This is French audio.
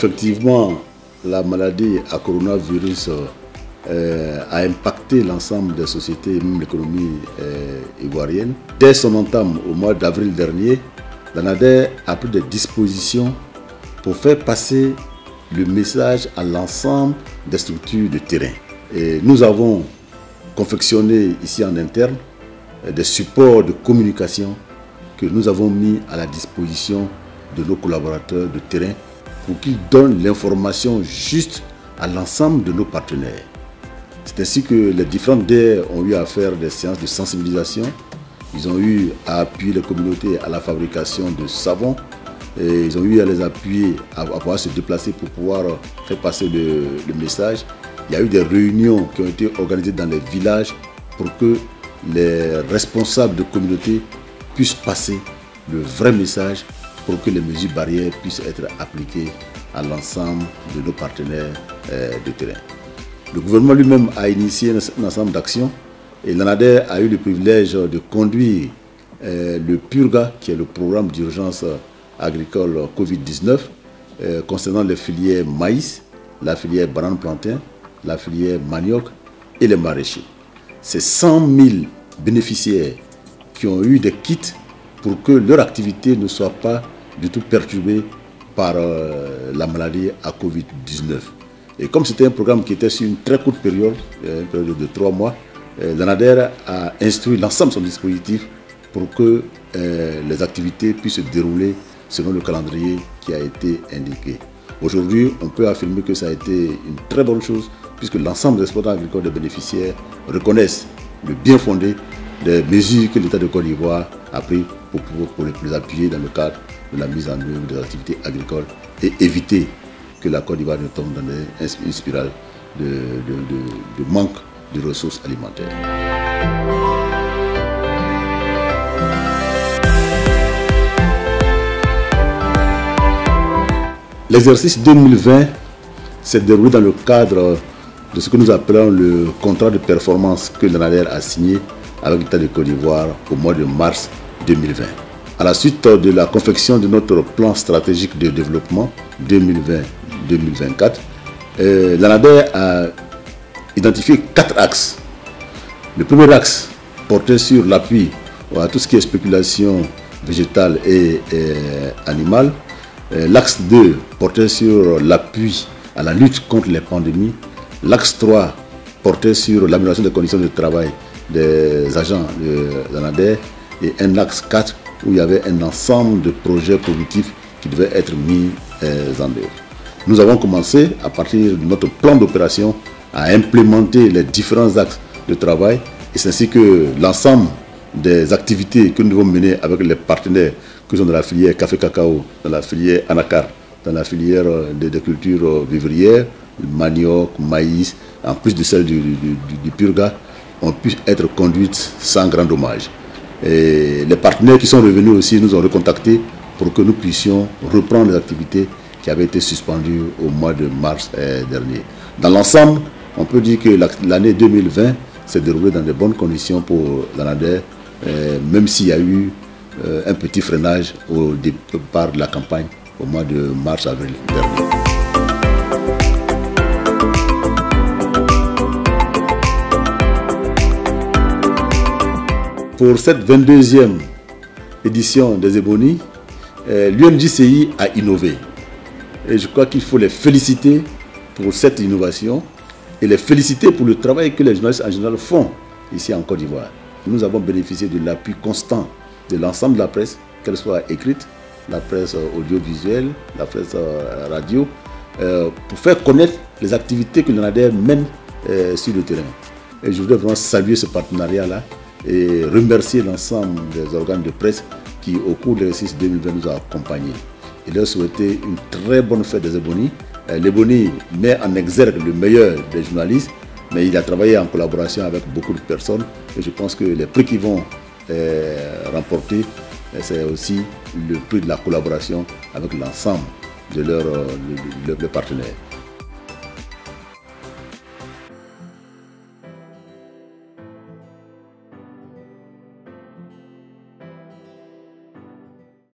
Effectivement, la maladie à coronavirus a impacté l'ensemble des sociétés et même l'économie ivoirienne. Dès son entame au mois d'avril dernier, l'ANADER a pris des dispositions pour faire passer le message à l'ensemble des structures de terrain. Et nous avons confectionné ici en interne des supports de communication que nous avons mis à la disposition de nos collaborateurs de terrain pour qu'ils donnent l'information juste à l'ensemble de nos partenaires. C'est ainsi que les différentes DER ont eu à faire des séances de sensibilisation. Ils ont eu à appuyer les communautés à la fabrication de savon. Et ils ont eu à les appuyer à pouvoir se déplacer pour pouvoir faire passer le message. Il y a eu des réunions qui ont été organisées dans les villages pour que les responsables de communautés puissent passer le vrai message pour que les mesures barrières puissent être appliquées à l'ensemble de nos partenaires de terrain. Le gouvernement lui-même a initié un ensemble d'actions et l'ANADER a eu le privilège de conduire le PURGA, qui est le programme d'urgence agricole Covid-19, concernant les filières maïs, la filière banane-plantain, la filière manioc et les maraîchers. C'est 100 000 bénéficiaires qui ont eu des kits pour que leur activité ne soit pas du tout perturbée par la maladie à Covid-19. Et comme c'était un programme qui était sur une très courte période, une période de 3 mois, l'ANADER a instruit l'ensemble de son dispositif pour que les activités puissent se dérouler selon le calendrier qui a été indiqué. Aujourd'hui, on peut affirmer que ça a été une très bonne chose puisque l'ensemble des exploitants agricoles des bénéficiaires reconnaissent le bien fondé des mesures que l'État de Côte d'Ivoire a prises pour les appuyer dans le cadre de la mise en œuvre des activités agricoles et éviter que la Côte d'Ivoire ne tombe dans une spirale de manque de ressources alimentaires. L'exercice 2020 s'est déroulé dans le cadre de ce que nous appelons le contrat de performance que l'ANADER a signé avec l'État de Côte d'Ivoire au mois de mars 2020. À la suite de la confection de notre plan stratégique de développement 2020-2024, l'ANADER a identifié 4 axes. Le premier axe portait sur l'appui à tout ce qui est spéculation végétale et animale. L'axe 2 portait sur l'appui à la lutte contre les pandémies. L'axe 3 portait sur l'amélioration des conditions de travail des agents de l'ANADER. Et un axe 4 où il y avait un ensemble de projets productifs qui devaient être mis en œuvre. Nous avons commencé à partir de notre plan d'opération à implémenter les différents axes de travail. Et c'est ainsi que l'ensemble des activités que nous devons mener avec les partenaires que sont dans la filière café-cacao, dans la filière anacarde, dans la filière des cultures vivrières, manioc, maïs, en plus de celle du PURGA, ont pu être conduites sans grand dommage. Et les partenaires qui sont revenus aussi nous ont recontactés pour que nous puissions reprendre les activités qui avaient été suspendues au mois de mars dernier. Dans l'ensemble, on peut dire que l'année 2020 s'est déroulée dans de bonnes conditions pour l'ANADER, même s'il y a eu un petit freinage au départ de la campagne au mois de mars-avril dernier. Pour cette 22e édition des Ebonies, l'UNJCI a innové. Et je crois qu'il faut les féliciter pour cette innovation et les féliciter pour le travail que les journalistes en général font ici en Côte d'Ivoire. Nous avons bénéficié de l'appui constant de l'ensemble de la presse, qu'elle soit écrite, la presse audiovisuelle, la presse radio, pour faire connaître les activités que l'ANADER mène sur le terrain. Et je voudrais vraiment saluer ce partenariat-là et remercier l'ensemble des organes de presse qui, au cours de l'exercice 2020, nous ont accompagnés. Et leur souhaiter une très bonne fête des Ebonies. L'Ebonie met en exergue le meilleur des journalistes, mais il a travaillé en collaboration avec beaucoup de personnes. Et je pense que les prix qu'ils vont remporter, c'est aussi le prix de la collaboration avec l'ensemble de leurs partenaires.